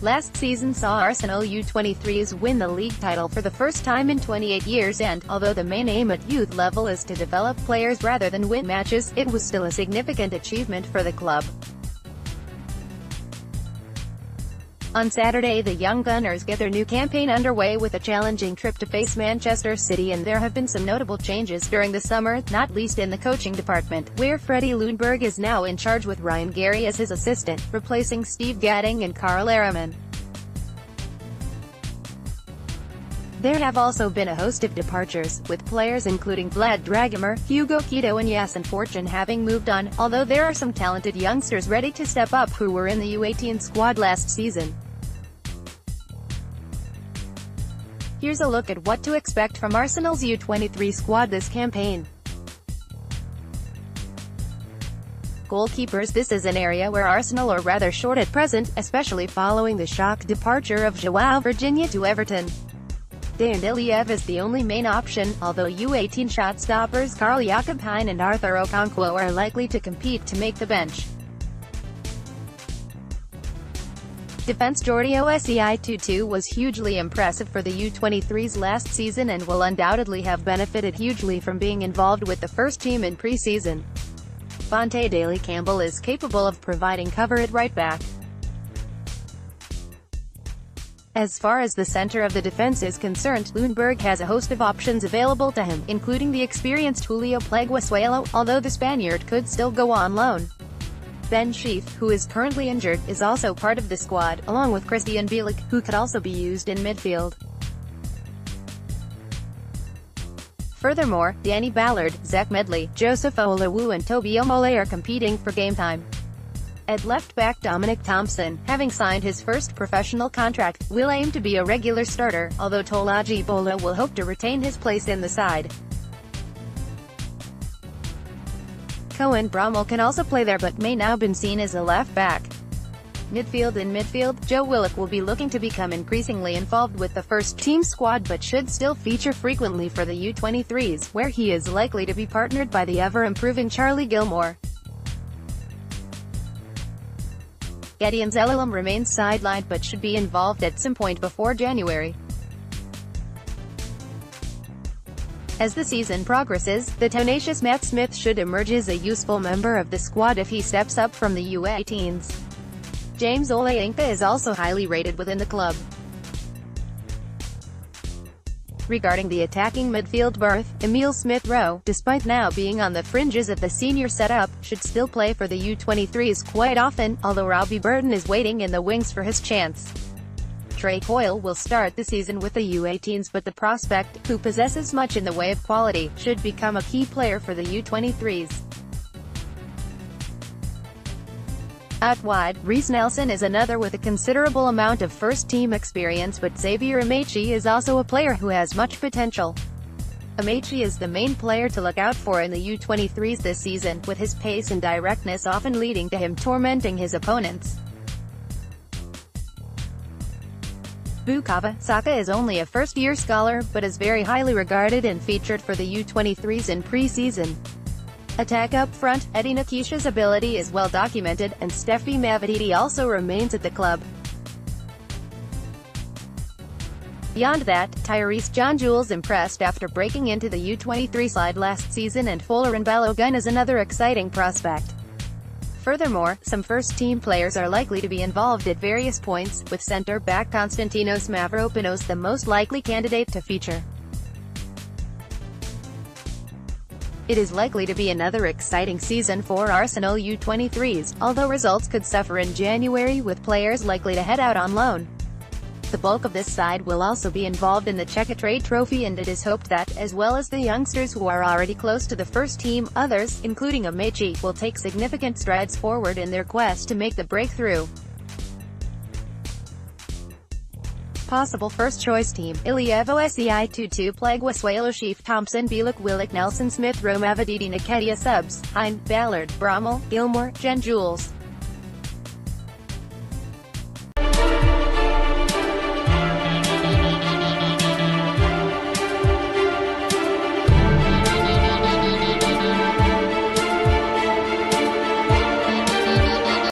Last season saw Arsenal U23s win the league title for the first time in 28 years and, although the main aim at youth level is to develop players rather than win matches, it was still a significant achievement for the club. On Saturday, the Young Gunners get their new campaign underway with a challenging trip to face Manchester City, and there have been some notable changes during the summer, not least in the coaching department, where Freddie Ljungberg is now in charge with Ryan Garry as his assistant, replacing Steve Gadding and Karl Ehremann. There have also been a host of departures, with players including Vlad Dragomir, Hugo Quito and Yasin Fortune having moved on, although there are some talented youngsters ready to step up who were in the U18 squad last season. Here's a look at what to expect from Arsenal's U23 squad this campaign. Goalkeepers. This is an area where Arsenal are rather short at present, especially following the shock departure of João Virginia to Everton. Dan Iliev is the only main option, although U18 shot-stoppers Carl Jakob Hein and Arthur Okonkwo are likely to compete to make the bench. Defense. Jordi assis was hugely impressive for the U23s last season and will undoubtedly have benefited hugely from being involved with the first team in pre-season. Fonte Daly Campbell is capable of providing cover at right back. As far as the center of the defense is concerned, Ljungberg has a host of options available to him, including the experienced Julio Pleguezuelo, although the Spaniard could still go on loan. Ben Sheaf, who is currently injured, is also part of the squad, along with Christian Bielik, who could also be used in midfield. Furthermore, Danny Ballard, Zach Medley, Joseph Olawu and Toby Omole are competing for game time. At left-back, Dominic Thompson, having signed his first professional contract, will aim to be a regular starter, although Tolaji Bola will hope to retain his place in the side. Cohen Brommel can also play there but may now be seen as a left-back. Midfield. In midfield, Joe Willock will be looking to become increasingly involved with the first-team squad but should still feature frequently for the U23s, where he is likely to be partnered by the ever-improving Charlie Gilmore. Gideon Zelalem remains sidelined but should be involved at some point before January. As the season progresses, the tenacious Matt Smith should emerge as a useful member of the squad if he steps up from the U18s. James Olayinka is also highly rated within the club. Regarding the attacking midfield berth, Emile Smith-Rowe, despite now being on the fringes of the senior setup, should still play for the U23s quite often, although Robbie Burton is waiting in the wings for his chance. Trey Coyle will start the season with the U18s, but the prospect, who possesses much in the way of quality, should become a key player for the U23s. Out wide, Reece Nelson is another with a considerable amount of first-team experience, but Xavier Amaechi is also a player who has much potential. Amaechi is the main player to look out for in the U23s this season, with his pace and directness often leading to him tormenting his opponents. Bukayo Saka is only a first-year scholar, but is very highly regarded and featured for the U23s in pre-season. Attack up front, Eddie Nketiah's ability is well documented, and Stephy Mavididi also remains at the club. Beyond that, Tyrese John Jules impressed after breaking into the U23 side last season, and Folarin Balogun is another exciting prospect. Furthermore, some first-team players are likely to be involved at various points, with centre-back Konstantinos Mavropanos the most likely candidate to feature. It is likely to be another exciting season for Arsenal U23s, although results could suffer in January with players likely to head out on loan. The bulk of this side will also be involved in the Checkatrade Trophy, and it is hoped that, as well as the youngsters who are already close to the first team, others, including Amaechi, will take significant strides forward in their quest to make the breakthrough. Possible first-choice team: Ilievo SCI22 Pleguezuelo Sheaf Thompson Bielik Willock Nelson Smith-Rowe Mavididi Nketiah Subs: Hein, Ballard, Brommel, Gilmore, Jen Jules.